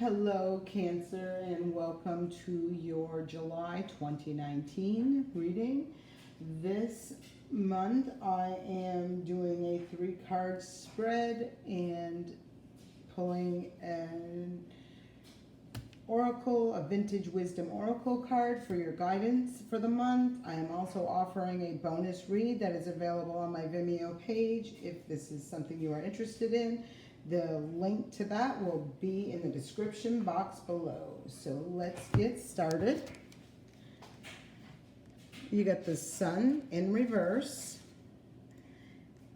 Hello, Cancer, and welcome to your July 2019 reading. This month I am doing a 3-card spread and pulling an oracle, a vintage wisdom oracle card for your guidance for the month. I am also offering a bonus read that is available on my Vimeo page if this is something you are interested in. The link to that will be in the description box below. So let's get started. You got the Sun in reverse.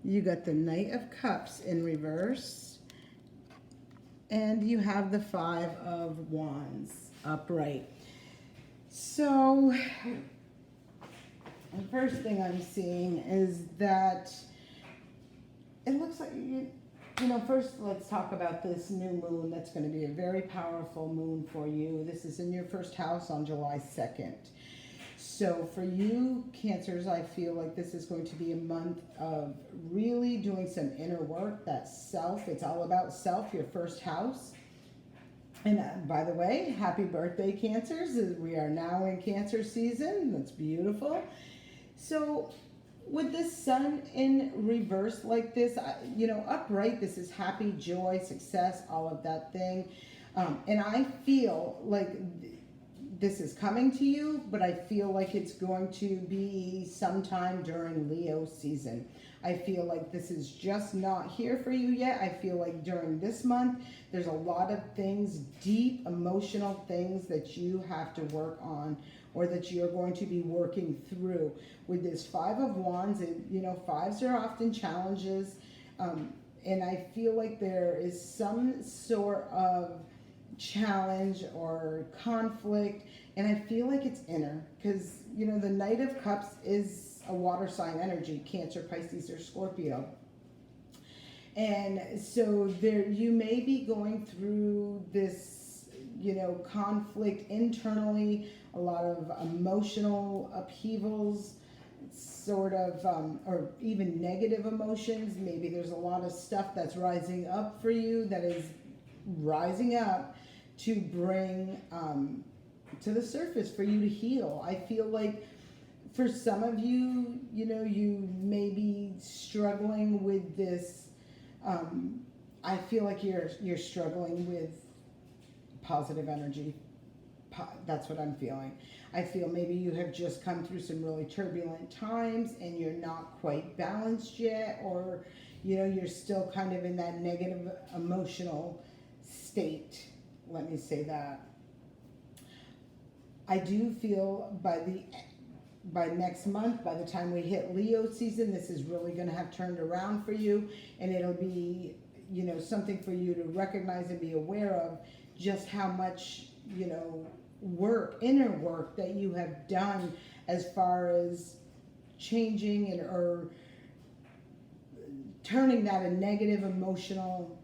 You got the Knight of Cups in reverse. And you have the 5 of Wands upright. So the first thing I'm seeing is that it looks like first let's talk about this new moon that's going to be a very powerful moon for you. This is in your first house on July 2nd. So for you, Cancers, I feel like this is going to be a month of really doing some inner work. That's self. It's all about self, your first house. And by the way, happy birthday, Cancers. We are now in Cancer season. That's beautiful. So with this Sun in reverse like this, upright, this is happy, joy, success, all of that thing. And I feel like this is coming to you, but I feel like it's going to be sometime during Leo season. I feel like this is just not here for you yet. I feel like during this month, there's a lot of things, deep emotional things that you have to work on, or that you're going to be working through. With this 5 of Wands, fives are often challenges, and I feel like there is some sort of challenge or conflict, and I feel like it's inner, because the Knight of Cups is a water sign energy, Cancer, Pisces, or Scorpio. And so there you may be going through this conflict internally, a lot of emotional upheavals, sort of, or even negative emotions. Maybe there's a lot of stuff that's rising up for you, that is rising up to bring to the surface for you to heal. I feel like for some of you, you may be struggling with this. I feel like you're struggling with positive energy. That's what I'm feeling. I feel maybe you have just come through some really turbulent times and you're not quite balanced yet, or you're still kind of in that negative emotional state. Let me say that. I do feel by next month, by the time we hit Leo season, this is really going to have turned around for you, and it'll be something for you to recognize and be aware of, just how much inner work that you have done as far as changing or turning that a negative emotional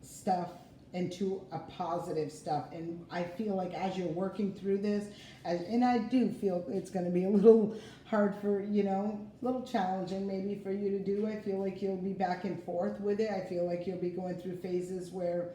stuff into a positive stuff. And I feel like as you're working through this, and I do feel it's going to be a little hard for, a little challenging maybe for you to do. I feel like you'll be back and forth with it. I feel like you'll be going through phases where,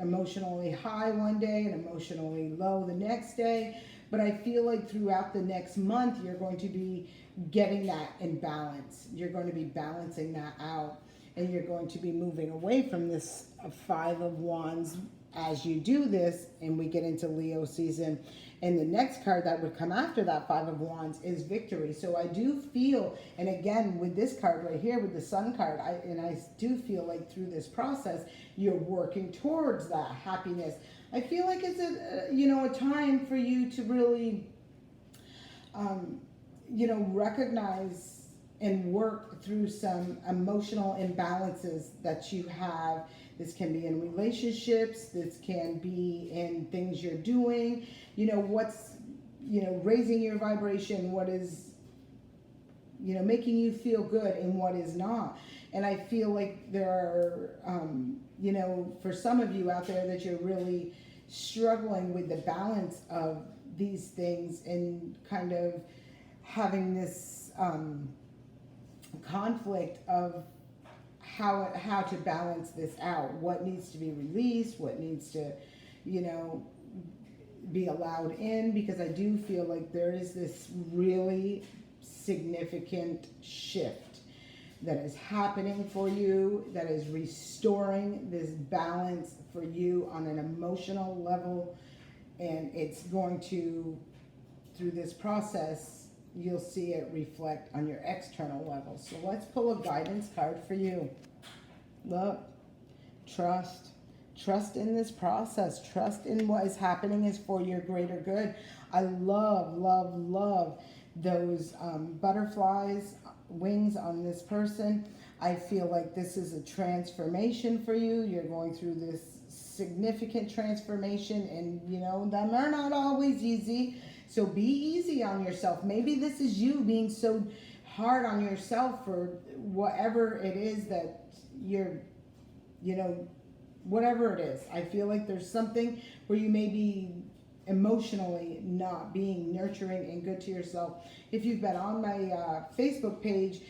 emotionally high one day and emotionally low the next day. But I feel like throughout the next month, you're going to be getting that in balance. You're going to be balancing that out. And you're going to be moving away from this 5 of Wands as you do this, and we get into Leo season. And the next card that would come after that 5 of Wands is Victory. So I do feel, and again, with this card right here, with the Sun card, I do feel like through this process, you're working towards that happiness. I feel like it's a time for you to really, recognize and work through some emotional imbalances that you have. This can be in relationships, this can be in things you're doing, what's, raising your vibration, what is, making you feel good and what is not. And I feel like there are, for some of you out there, that you're really struggling with the balance of these things and kind of having this conflict of how to balance this out, what needs to be released, what needs to, you know, be allowed in, because I do feel like there is this really significant shift that is happening for you, that is restoring this balance for you on an emotional level, and it's going to, through this process, you'll see it reflect on your external level. So let's pull a guidance card for you. Look, trust. Trust in this process. Trust in what is happening is for your greater good. I love, love, love those butterflies wings on this person. I feel like this is a transformation for you. You're going through this significant transformation, and you know, them are not always easy. So be easy on yourself. Maybe this is you being so hard on yourself for whatever it is that you're, you know, whatever it is. I feel like there's something where you may be emotionally not being nurturing and good to yourself. If you've been on my Facebook page,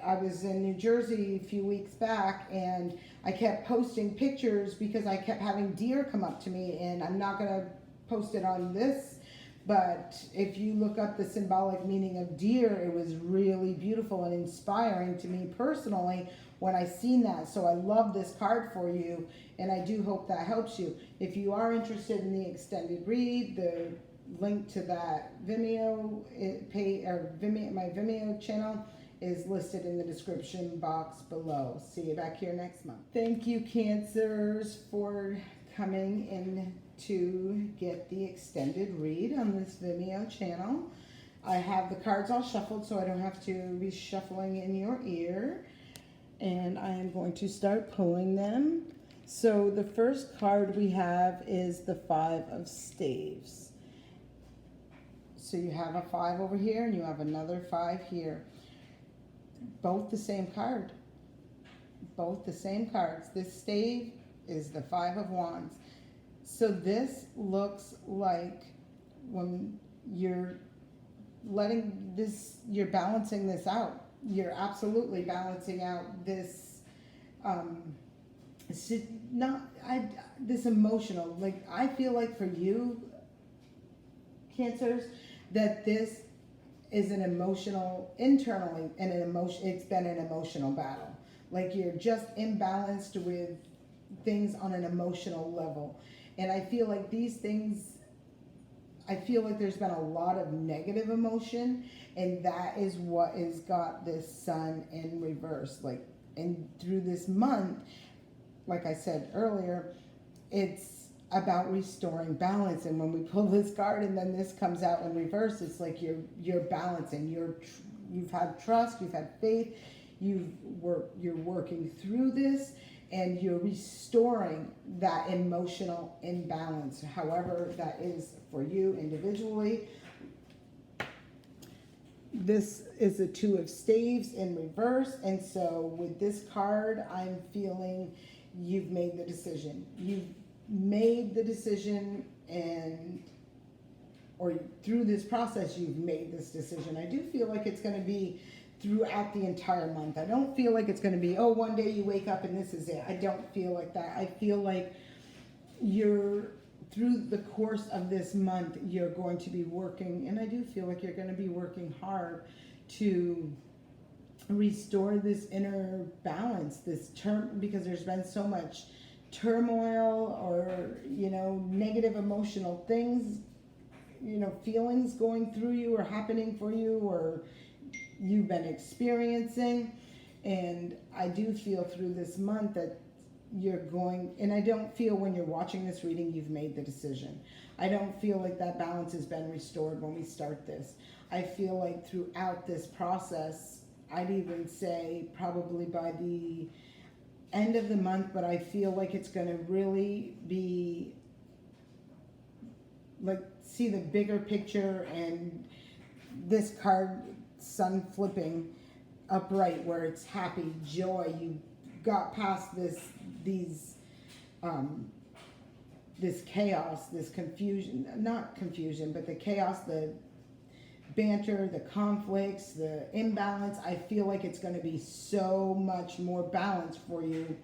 I was in New Jersey a few weeks back, and I kept posting pictures because I kept having deer come up to me, and I'm not going to post it on this, but if you look up the symbolic meaning of deer, it was really beautiful and inspiring to me personally when I seen that. So I love this card for you, and I do hope that helps you. If you are interested in the extended read, the link to that Vimeo pay, or Vimeo, my Vimeo channel, is listed in the description box below. See you back here next month. Thank you, Cancers, for coming in to get the extended read on this Vimeo channel. I have the cards all shuffled so I don't have to be shuffling in your ear. And I am going to start pulling them. So the first card we have is the Five of Staves. So you have a 5 over here and you have another 5 here. Both the same card. Both the same cards. This stave is the 5 of Wands. So this looks like when you're letting this, you're balancing this out. You're absolutely balancing out this, this emotional, like I feel like for you, Cancers, that this is an emotional, internally, and an emotion, it's been an emotional battle. Like you're just imbalanced with things on an emotional level. And I feel like these things, I feel like there's been a lot of negative emotion, and that is what has got this Sun in reverse. Like, and through this month, like I said earlier, it's about restoring balance. And when we pull this card and then this comes out in reverse, it's like you're balancing. You've had trust, you've had faith, you're working through this, and you're restoring that emotional imbalance, however that is for you individually. This is a 2 of Staves in reverse, and so with this card, I'm feeling you've made the decision. You've made the decision, and or through this process, you've made this decision. I do feel like it's going to be throughout the entire month. I don't feel like it's going to be, oh, one day you wake up and this is it. I don't feel like that. I feel like you're, through the course of this month, you're going to be working, and I do feel like you're going to be working hard to restore this inner balance, this term, because there's been so much turmoil or, you know, negative emotional things, you know, feelings going through you or happening for you, or you've been experiencing. And I do feel through this month that you're going, and I don't feel when you're watching this reading you've made the decision. I don't feel like that balance has been restored when we start this. I feel like throughout this process, I'd even say probably by the end of the month, but I feel like it's going to really be like, see the bigger picture, and this card, Sun flipping upright, where it's happy, joy. You got past this chaos, this confusion, not confusion, but the chaos, banter, the conflicts, the imbalance, I feel like it's going to be so much more balanced for you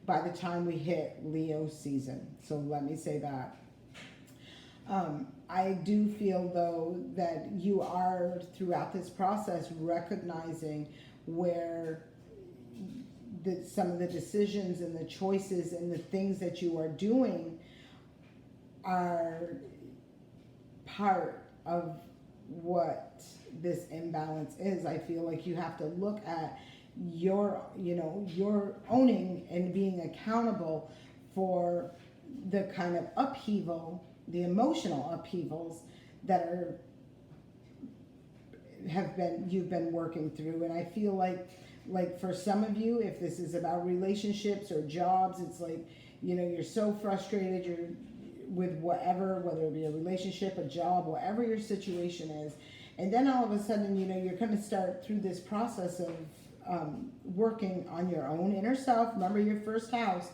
by the time we hit Leo season. So let me say that. I do feel though that you are throughout this process recognizing where some of the decisions and the choices and the things that you are doing are part of what this imbalance is. I feel like you have to look at your owning and being accountable for the kind of upheaval, the emotional upheavals that you've been working through. And I feel like for some of you, if this is about relationships or jobs, it's like, you're so frustrated, you're with whether it be a relationship, a job, whatever your situation is. And then all of a sudden, you're going to start through this process of working on your own inner self. Remember your first house.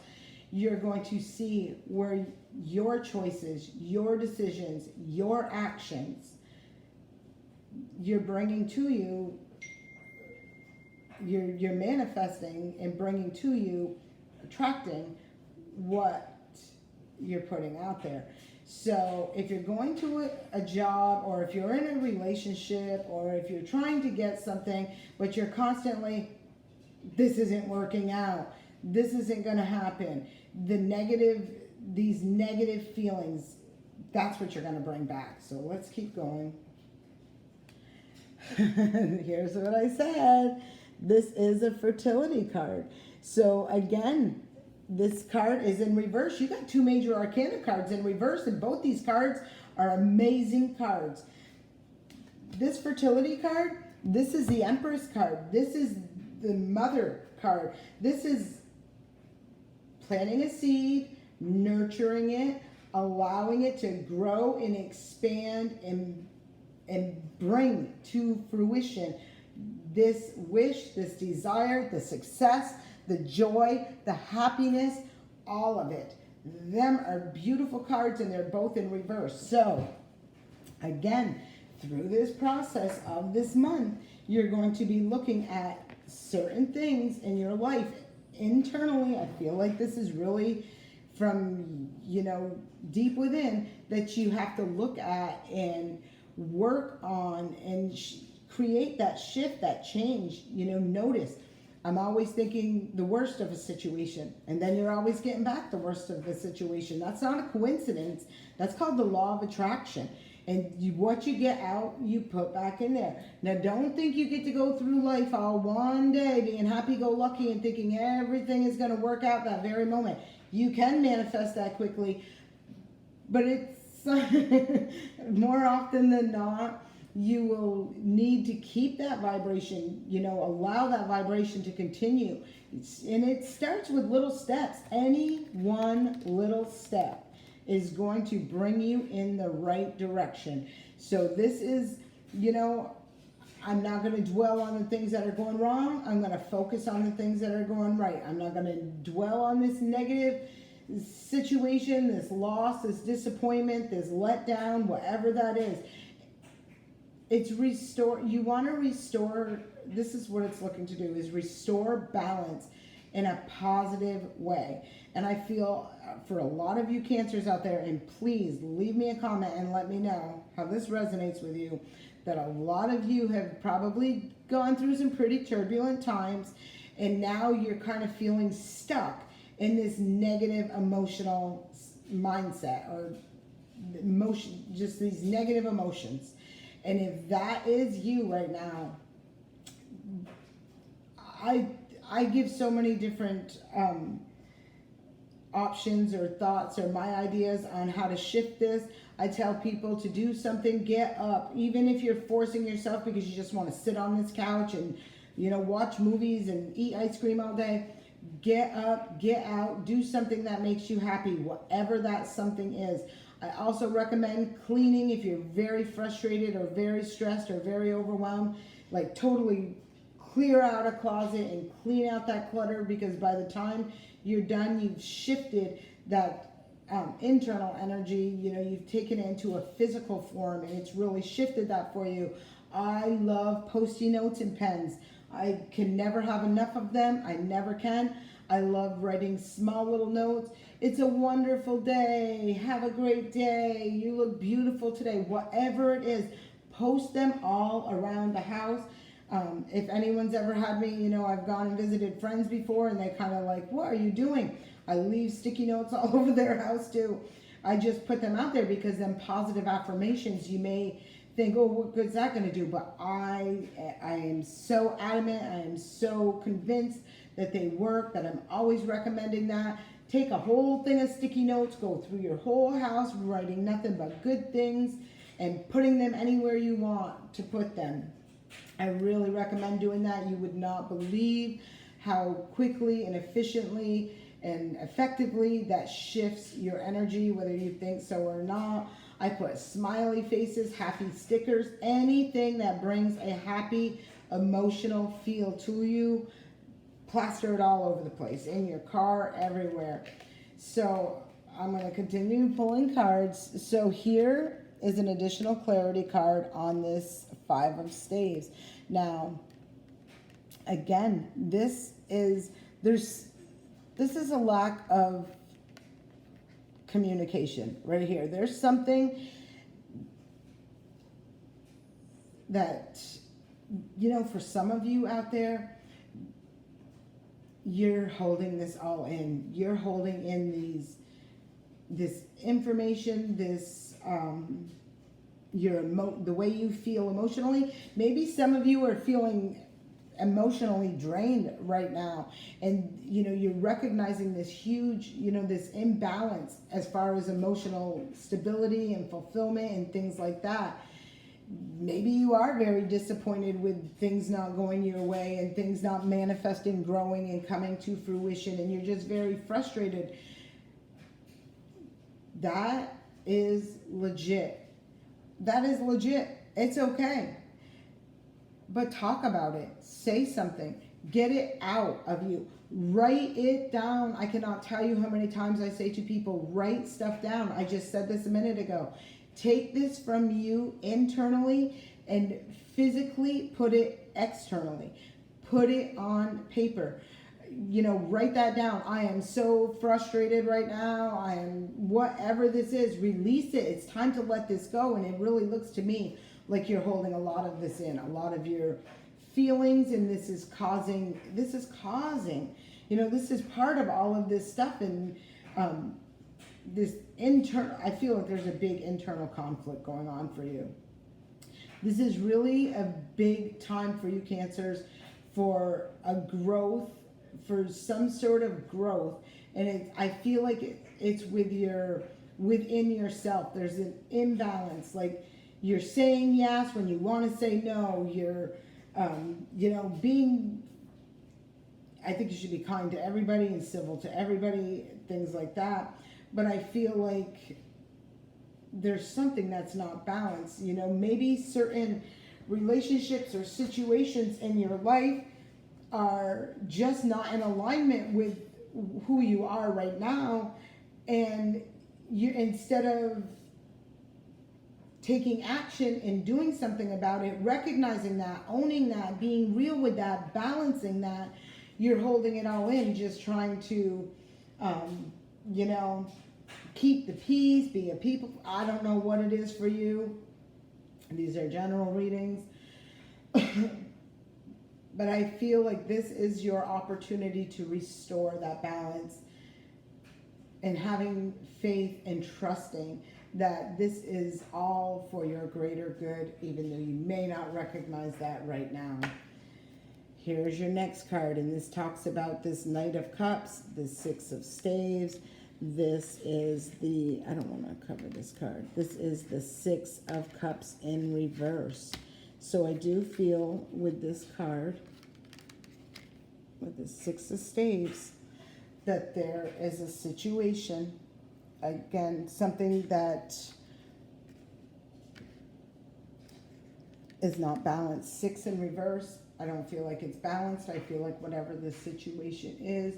You're going to see where your choices, your decisions, your actions, you're bringing to you, you're manifesting and bringing to you, attracting what you're putting out there. So if you're going to a job, or if you're in a relationship, or if you're trying to get something, but you're constantly, this isn't working out, this isn't going to happen, these negative feelings, that's what you're going to bring back. So let's keep going. Here's what I said. This is a fertility card. So again, this card is in reverse. You got two major arcana cards in reverse, and both these cards are amazing cards. This fertility card, this is the Empress card. This is the Mother card. This is planting a seed, nurturing it, allowing it to grow and expand and bring to fruition this wish, this desire, the success, the joy, the happiness, all of it. Them are beautiful cards, and they're both in reverse. So again, through this process of this month, you're going to be looking at certain things in your life internally. I feel like this is really from, deep within, that you have to look at and work on and create that shift, that change. Notice, I'm always thinking the worst of a situation, and then you're always getting back the worst of the situation. That's not a coincidence. That's called the law of attraction. And what you get out, you put back in there. Now, don't think you get to go through life all one day being happy-go-lucky and thinking everything is going to work out that very moment. You can manifest that quickly, but it's more often than not, you will need to keep that vibration, allow that vibration to continue. And it starts with little steps. Any one little step is going to bring you in the right direction. So this is, I'm not going to dwell on the things that are going wrong. I'm going to focus on the things that are going right. I'm not going to dwell on this negative situation, this loss, this disappointment, this letdown, whatever that is. It's restore. You want to restore. This is what it's looking to do, is restore balance in a positive way. And I feel for a lot of you Cancers out there, and please leave me a comment and let me know how this resonates with you, that a lot of you have probably gone through some pretty turbulent times, and now you're kind of feeling stuck in this negative emotional mindset, or emotion, just these negative emotions. And if that is you right now, I give so many different options or thoughts or my ideas on how to shift this. I tell people to do something, get up, even if you're forcing yourself because you just want to sit on this couch and watch movies and eat ice cream all day. Get up, get out, do something that makes you happy, whatever that something is. I also recommend cleaning if you're very frustrated or very stressed or very overwhelmed. Like, totally clear out a closet and clean out that clutter, because by the time you're done, you've shifted that internal energy. You've taken it into a physical form, and it's really shifted that for you. I love Post-it notes and pens. I can never have enough of them. I never can. I love writing small little notes. It's a wonderful day. Have a great day. You look beautiful today. Whatever it is, post them all around the house. If anyone's ever had me, you know, I've gone and visited friends before and they kind of like, what are you doing? I leave sticky notes all over their house too. I just put them out there because them positive affirmations, you may think, oh, what good's that going to do? But I am so adamant, I am so convinced that they work, that I'm always recommending that. Take a whole thing of sticky notes, go through your whole house, writing nothing but good things and putting them anywhere you want to put them. I really recommend doing that. You would not believe how quickly and efficiently and effectively that shifts your energy, whether you think so or not. I put smiley faces, happy stickers, anything that brings a happy, emotional feel to you. Plaster it all over the place, in your car, everywhere. So I'm going to continue pulling cards. So here is an additional clarity card on this 5 of staves. Now, again, this is a lack of communication right here. There's something that, you know, for some of you out there, you're holding this all in. You're holding in this information, this the way you feel emotionally. Maybe some of you are feeling emotionally drained right now, and you know, you're recognizing this huge, you know, this imbalance as far as emotional stability and fulfillment and things like that. Maybe you are very disappointed with things not going your way and things not manifesting, growing, and coming to fruition, and you're just very frustrated. That is legit. That is legit. It's okay. But talk about it. Say something. Get it out of you. Write it down. I cannot tell you how many times I say to people, write stuff down. I just said this a minute ago. Take this from you internally and physically put it externally. Put it on paper. You know, write that down. I am so frustrated right now. I am whatever this is. Release it. It's time to let this go. And it really looks to me like you're holding a lot of this in, a lot of your feelings, and this is causing, you know, this is part of all of this stuff, and this internal, I feel like there's a big internal conflict going on for you. This is really a big time for you, Cancers, for a growth, for some sort of growth, and I feel like it's within yourself. There's an imbalance, like you're saying yes when you want to say no. You're, you know, I think you should be kind to everybody and civil to everybody, things like that. But I feel like there's something that's not balanced. You know, maybe certain relationships or situations in your life are just not in alignment with who you are right now. And you, instead of taking action and doing something about it, recognizing that, owning that, being real with that, balancing that, you're holding it all in, just trying to, you know, keep the peace, be a people. I don't know what it is for you. These are general readings. But I feel like this is your opportunity to restore that balance and having faith and trusting that this is all for your greater good, even though you may not recognize that right now. Here's your next card, and this talks about this Knight of Cups, the 6 of Staves. This is the, I don't want to cover this card. This is the 6 of Cups in reverse. So I do feel with this card, with the 6 of Staves, that there is a situation, again, something that is not balanced. 6 in reverse, I don't feel like it's balanced. I feel like whatever the situation is,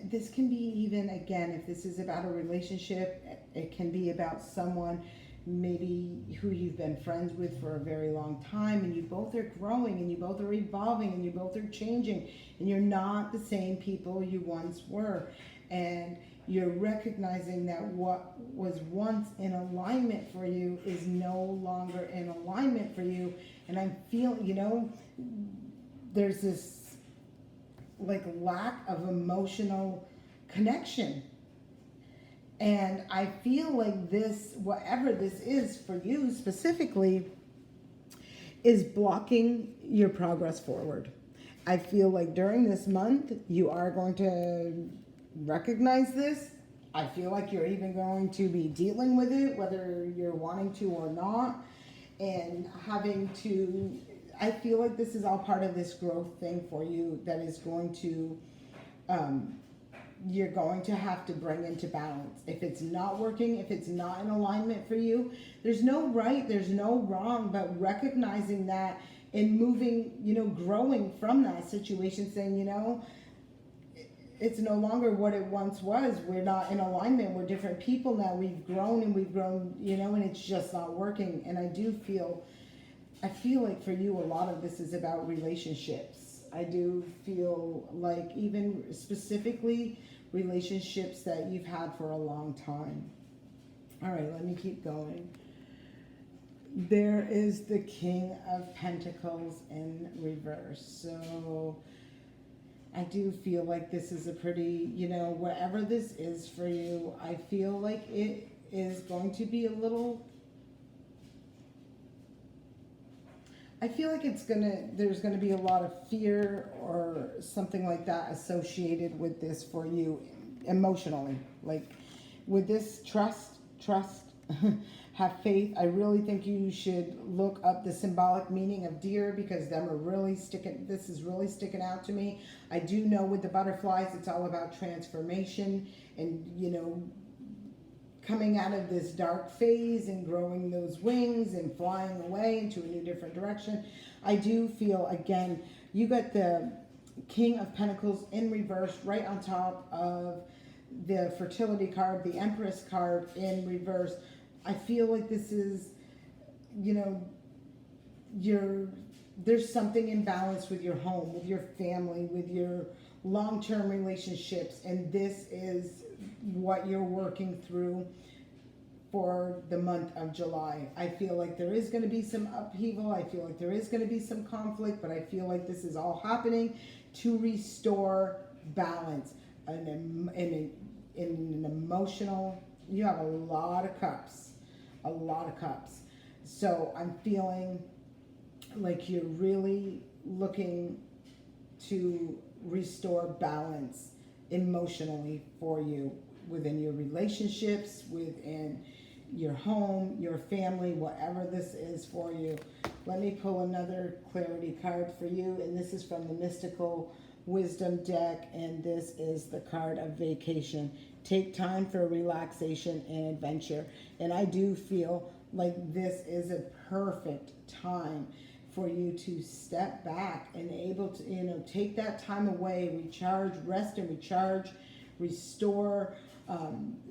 this can be even, again, if this is about a relationship, it can be about someone maybe who you've been friends with for a very long time, and you both are growing and you both are evolving and you both are changing, and you're not the same people you once were. And you're recognizing that what was once in alignment for you is no longer in alignment for you. And I feel, there's this like lack of emotional connection. And I feel like this, whatever this is for you specifically, is blocking your progress forward. I feel like during this month, you are going to recognize this. I feel like you're even going to be dealing with it, whether you're wanting to or not, and having to, I feel like this is all part of this growth thing for you that is going to, you're going to have to bring into balance. If it's not working, if it's not in alignment for you, there's no right, there's no wrong, but recognizing that and moving, growing from that situation, saying, it's no longer what it once was. We're not in alignment. We're different people now. We've grown, and and it's just not working. And I feel like for you, a lot of this is about relationships. I do feel like even specifically relationships that you've had for a long time. All right, let me keep going. There is the King of Pentacles in reverse. So I do feel like this is a pretty, whatever this is for you, I feel like it is going to be a little, I feel like there's gonna be a lot of fear or something like that associated with this for you emotionally. Like with this, trust, have faith. I really think you should look up the symbolic meaning of deer, because this is really sticking out to me. I do know with the butterflies, it's all about transformation and, coming out of this dark phase and growing those wings and flying away into a new different direction. I do feel, again, you got the King of Pentacles in reverse right on top of the fertility card, the Empress card in reverse. I feel like this is, there's something imbalanced with your home, with your family, with your long-term relationships, and this is what you're working through for the month of July. I feel like there is going to be some upheaval. I feel like there is going to be some conflict, but I feel like this is all happening to restore balance and in an emotional. You have a lot of cups. So I'm feeling like you're really looking to restore balance emotionally for you within your relationships, within your home, your family, whatever this is for you. Let me pull another clarity card for you, and this is from the Mystical Wisdom deck, and this is the card of vacation. Take time for relaxation and adventure. And I do feel like this is a perfect time for you to step back and able to, take that time away, recharge, rest and recharge, restore,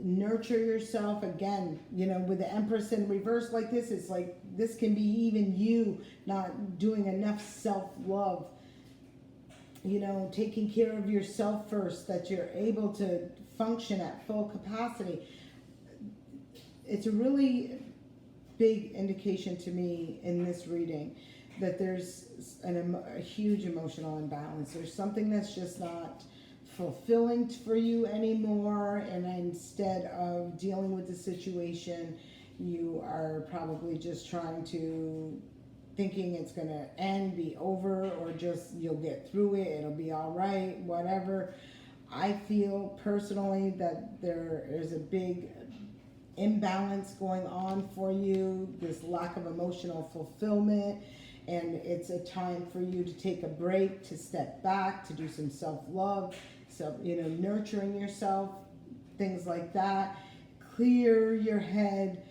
nurture yourself. Again, with the Empress in reverse like this, it's like this can be even you not doing enough self-love, taking care of yourself first, that you're able to function at full capacity. It's a really big indication to me in this reading that there's a huge emotional imbalance. There's something that's just not fulfilling for you anymore, and instead of dealing with the situation, you are probably just thinking it's going to end, be over, or just you'll get through it, it'll be all right, whatever. I feel personally that there is a big imbalance going on for you, this lack of emotional fulfillment, and it's a time for you to take a break, to step back, to do some self-love, nurturing yourself, things like that. Clear your head,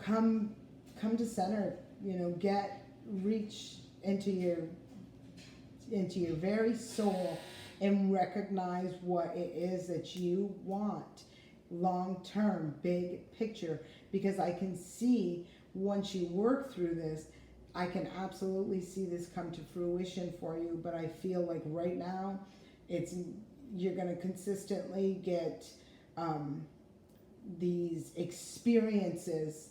come to center, reach into your very soul and recognize what it is that you want. long-term, big picture, because I can see once you work through this, I can absolutely see this come to fruition for you. But I feel like right now, you're going to consistently get these experiences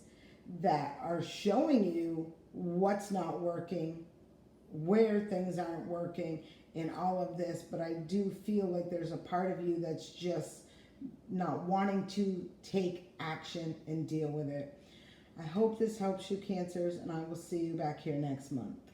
that are showing you what's not working, where things aren't working in all of this. But I do feel like there's a part of you that's just not wanting to take action and deal with it. I hope this helps you, Cancers, and I will see you back here next month.